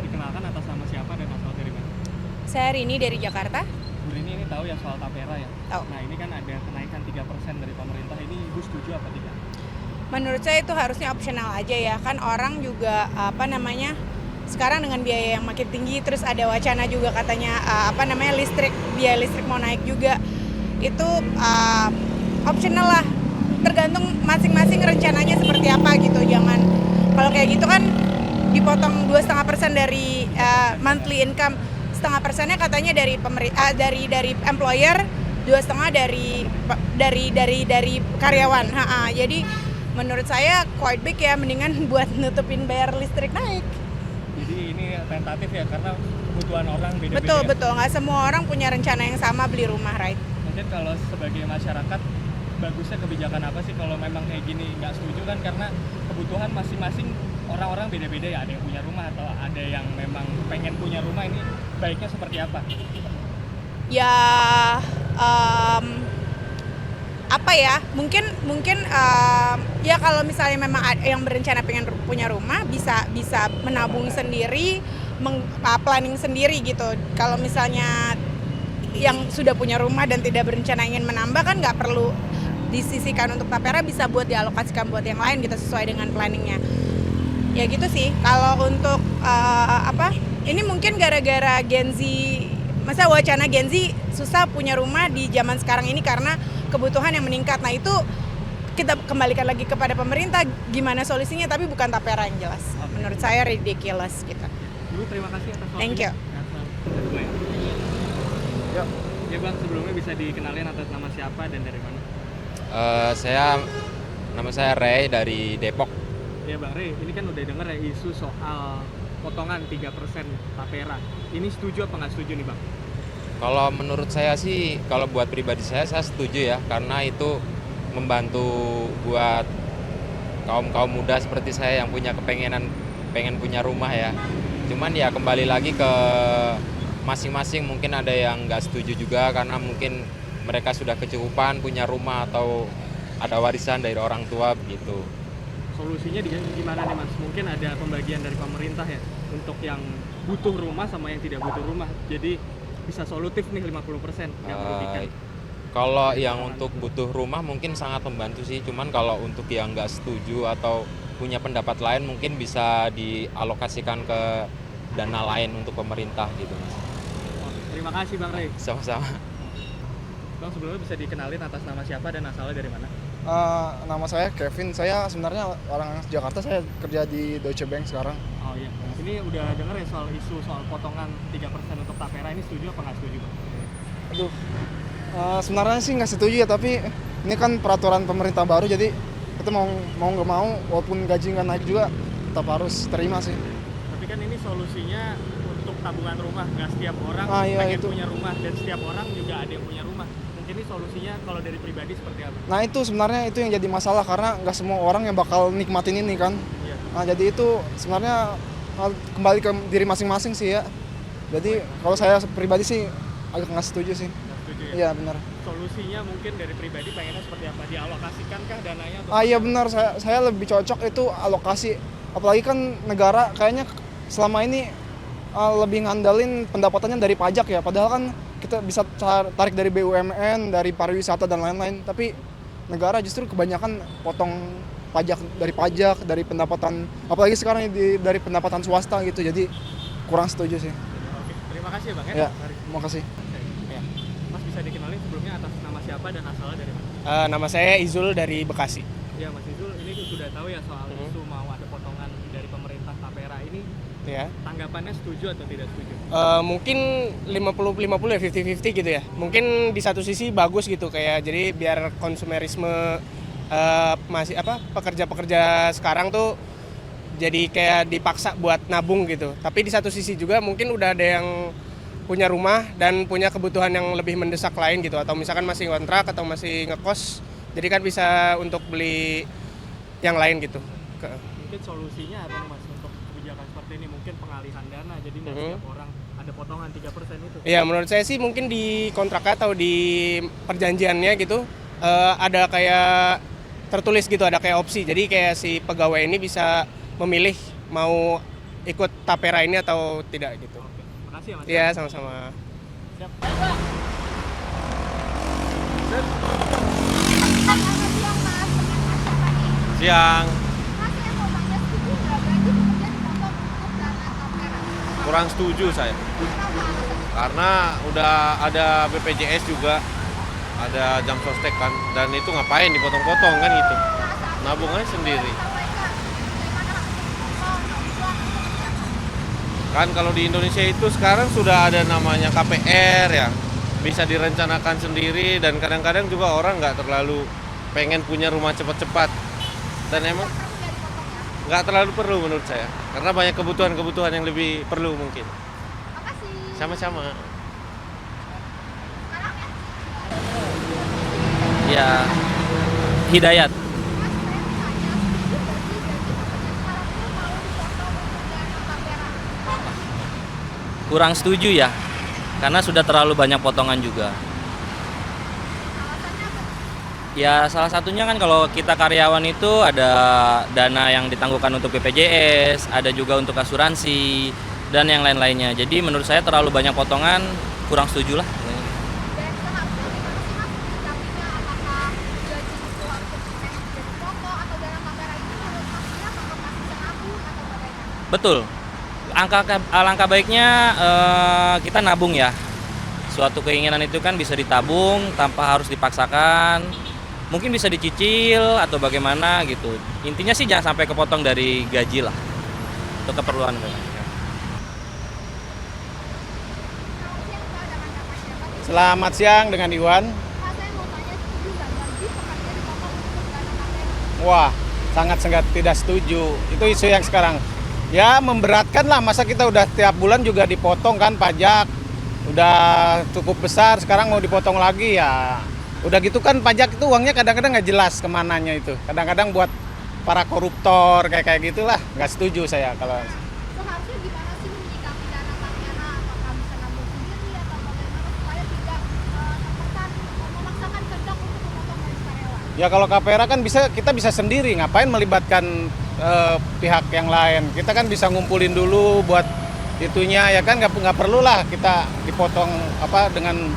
dikenalkan atas nama siapa dan asal dari mana? Saya Rini dari Jakarta. Bu Rini ini tahu ya soal tapera ya? Tahu. Nah ini kan ada kenaikan 3% dari pemerintah, ini Ibu setuju apa tidak? Menurut saya itu harusnya opsional aja ya, kan orang juga sekarang dengan biaya yang makin tinggi, terus ada wacana juga katanya biaya listrik mau naik juga. Itu opsional lah, tergantung masing-masing rencananya seperti apa gitu. Jangan kalau kayak gitu kan dipotong 2,5% dari monthly income, 0,5%-nya katanya dari dari employer, 2,5% dari karyawan. Jadi menurut saya quite big ya, mendingan buat nutupin bayar listrik naik. Jadi ini tentatif ya, karena kebutuhan orang beda-beda. Betul, nggak semua orang punya rencana yang sama beli rumah, right? Mungkin kalau sebagai masyarakat, bagusnya kebijakan apa sih kalau memang kayak gini? Nggak setuju kan, karena kebutuhan masing-masing orang-orang beda-beda ya. Ada yang punya rumah atau ada yang memang pengen punya rumah, ini baiknya seperti apa? Ya, mungkin ya kalau misalnya memang ada yang berencana pengen punya rumah, bisa menabung sendiri, planning sendiri gitu. Kalau misalnya yang sudah punya rumah dan tidak berencana ingin menambah, kan nggak perlu disisihkan untuk tapera, bisa buat dialokasikan buat yang lain gitu sesuai dengan planningnya. Ya gitu sih. Kalau untuk ini mungkin gara-gara Gen Z, masa wacana Gen Z susah punya rumah di zaman sekarang ini karena kebutuhan yang meningkat. Nah itu kita kembalikan lagi kepada pemerintah gimana solusinya, tapi bukan tapera yang jelas. Menurut saya ridiculous gitu. Ibu terima kasih atas waktunya. Thank you. Ya. Ya Bang, sebelumnya bisa dikenalin atas nama siapa dan dari mana? Nama saya Ray dari Depok. Ya Bang Ray, ini kan udah denger ya isu soal potongan 3% tapera. Ini setuju apa nggak setuju nih Bang? Kalau menurut saya sih, kalau buat pribadi saya setuju ya, karena itu membantu buat kaum muda seperti saya yang pengen punya rumah ya. Cuman ya kembali lagi ke masing-masing, mungkin ada yang nggak setuju juga karena mungkin mereka sudah kecukupan punya rumah atau ada warisan dari orang tua begitu. Solusinya gimana nih Mas? Mungkin ada pembagian dari pemerintah ya untuk yang butuh rumah sama yang tidak butuh rumah. Jadi bisa solutif nih 50% yang merugikan. Kalau yang untuk butuh rumah mungkin sangat membantu sih. Cuman kalau untuk yang nggak setuju atau punya pendapat lain mungkin bisa dialokasikan ke dana lain untuk pemerintah gitu Mas. Terima kasih Bang Ray. Sama-sama. Bang, sebelumnya bisa dikenalin atas nama siapa dan asalnya dari mana? Nama saya Kevin, saya sebenarnya orang Jakarta, saya kerja di Deutsche Bank sekarang. Oh iya, ini udah denger ya soal isu soal potongan 3% untuk tapera, ini setuju apa nggak setuju Bang? Aduh, sebenarnya sih nggak setuju ya, tapi ini kan peraturan pemerintah baru, jadi kita mau nggak mau, walaupun gaji nggak naik juga tetap harus terima sih. Tapi kan ini solusinya untuk tabungan rumah, nggak setiap orang pengen punya rumah, dan setiap orang juga ada yang punya rumah. Mungkin ini solusinya kalau dari pribadi seperti apa? Nah itu sebenarnya itu yang jadi masalah, karena nggak semua orang yang bakal nikmatin ini kan. Iya. Nah jadi itu sebenarnya kembali ke diri masing-masing sih ya. Jadi kalau saya pribadi sih agak nggak setuju sih. Nggak setuju ya? Iya benar. Solusinya mungkin dari pribadi pengennya seperti apa? Dialokasikankah dananya? Iya benar, saya lebih cocok itu alokasi. Apalagi kan negara kayaknya selama ini lebih ngandalin pendapatannya dari pajak ya. Padahal kan kita bisa tarik dari BUMN, dari pariwisata dan lain-lain. Tapi negara justru kebanyakan potong pajak, dari pendapatan, apalagi sekarang dari pendapatan swasta gitu. Jadi kurang setuju sih. Oke, terima kasih Bang ya. Ya, terima kasih. Ya. Mas bisa dikenalin sebelumnya atas nama siapa dan asalnya dari mana? Nama saya Izul dari Bekasi. Ya Mas Izul, ini sudah tahu ya soal isu mau ada potongan dari pemerintah tapera ini. Ya. Tanggapannya setuju atau tidak setuju? Mungkin 50-50 ya, 50-50 gitu ya. Mungkin di satu sisi bagus gitu, kayak jadi biar konsumerisme pekerja-pekerja sekarang tuh jadi kayak dipaksa buat nabung gitu. Tapi di satu sisi juga mungkin udah ada yang punya rumah dan punya kebutuhan yang lebih mendesak lain gitu, atau misalkan masih kontrak atau masih ngekos, jadi kan bisa untuk beli yang lain gitu. Mungkin solusinya apa nih Mas untuk kebijakan seperti ini? Mungkin pengalihan dana, jadi nggak setiap orang ada potongan 3% itu. Iya, menurut saya sih mungkin di kontrak atau di perjanjiannya gitu ada kayak tertulis gitu, ada kayak opsi. Jadi kayak si pegawai ini bisa memilih mau ikut tapera ini atau tidak gitu. Makasih ya Mas. Iya, sama-sama. Siap. Siang, kurang setuju saya. Karena udah ada BPJS juga, ada jam sostek kan, dan itu ngapain dipotong-potong kan gitu. Nabung aja sendiri. Kan kalau di Indonesia itu sekarang sudah ada namanya KPR ya, bisa direncanakan sendiri dan kadang-kadang juga orang nggak terlalu pengen punya rumah cepat-cepat. Dan emang nggak terlalu perlu menurut saya, karena banyak kebutuhan-kebutuhan yang lebih perlu mungkin. Sama-sama. Ya, Hidayat. Kurang setuju ya, karena sudah terlalu banyak potongan juga. Ya salah satunya kan kalau kita karyawan itu ada dana yang ditangguhkan untuk BPJS, ada juga untuk asuransi, dan yang lain-lainnya. Jadi menurut saya terlalu banyak potongan, kurang setuju lah. Betul. Alangkah baiknya kita nabung ya. Suatu keinginan itu kan bisa ditabung tanpa harus dipaksakan. Mungkin bisa dicicil atau bagaimana gitu. Intinya sih jangan sampai kepotong dari gaji lah. Untuk keperluan. Selamat siang dengan Iwan. Wah, sangat tidak setuju. Itu isu yang sekarang. Ya memberatkan lah, masa kita udah tiap bulan juga dipotong kan pajak. Udah cukup besar, sekarang mau dipotong lagi ya. Udah gitu kan pajak itu uangnya kadang-kadang nggak jelas kemananya itu. Kadang-kadang buat para koruptor kayak gitulah. Nggak setuju saya kalau. Seharusnya gimana sih menyikapi dana tapera? Apakah bisa nabung sendiri atau bagaimana supaya tidak terkesan memaksakan kehendak untuk memotong gaji karyawan? Ya kalau KPR kan kita bisa sendiri, ngapain melibatkan pihak yang lain. Kita kan bisa ngumpulin dulu buat itunya ya kan, nggak perlu lah kita dipotong apa dengan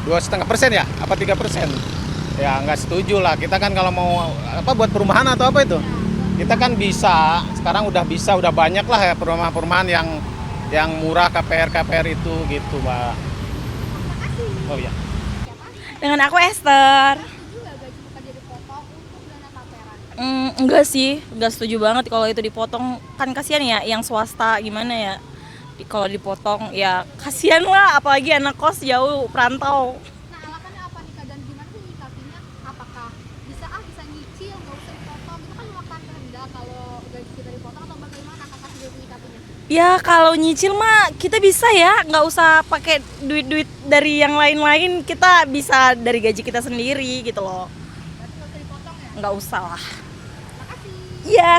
2,5% ya, apa 3%? Ya nggak setuju lah. Kita kan kalau mau apa buat perumahan atau apa itu, kita kan bisa. Sekarang udah bisa, udah banyak lah ya perumahan-perumahan yang murah KPR itu gitu, Mbak. Oh ya. Dengan aku Esther. Setuju nggak gaji pekerja dipotong untuk dana tapera? Enggak sih, enggak setuju banget kalau itu dipotong. Kan kasihan ya yang swasta gimana ya. Kalau dipotong ya kasihan lah, apalagi anak kos jauh perantau. Nah, alasannya apa nih Kak? Dan gimana sih nyikapinya? Apakah bisa nyicil, nggak usah dipotong? Itu kan memaksakan kehendak kalau gaji kita dipotong atau bagaimana Kakak sendiri menyikapinya? Ya kalau nyicil mah kita bisa ya, nggak usah pakai duit-duit dari yang lain-lain, kita bisa dari gaji kita sendiri gitu loh. Berarti nggak usah dipotong ya? Nggak usah lah. Makasih. Iya,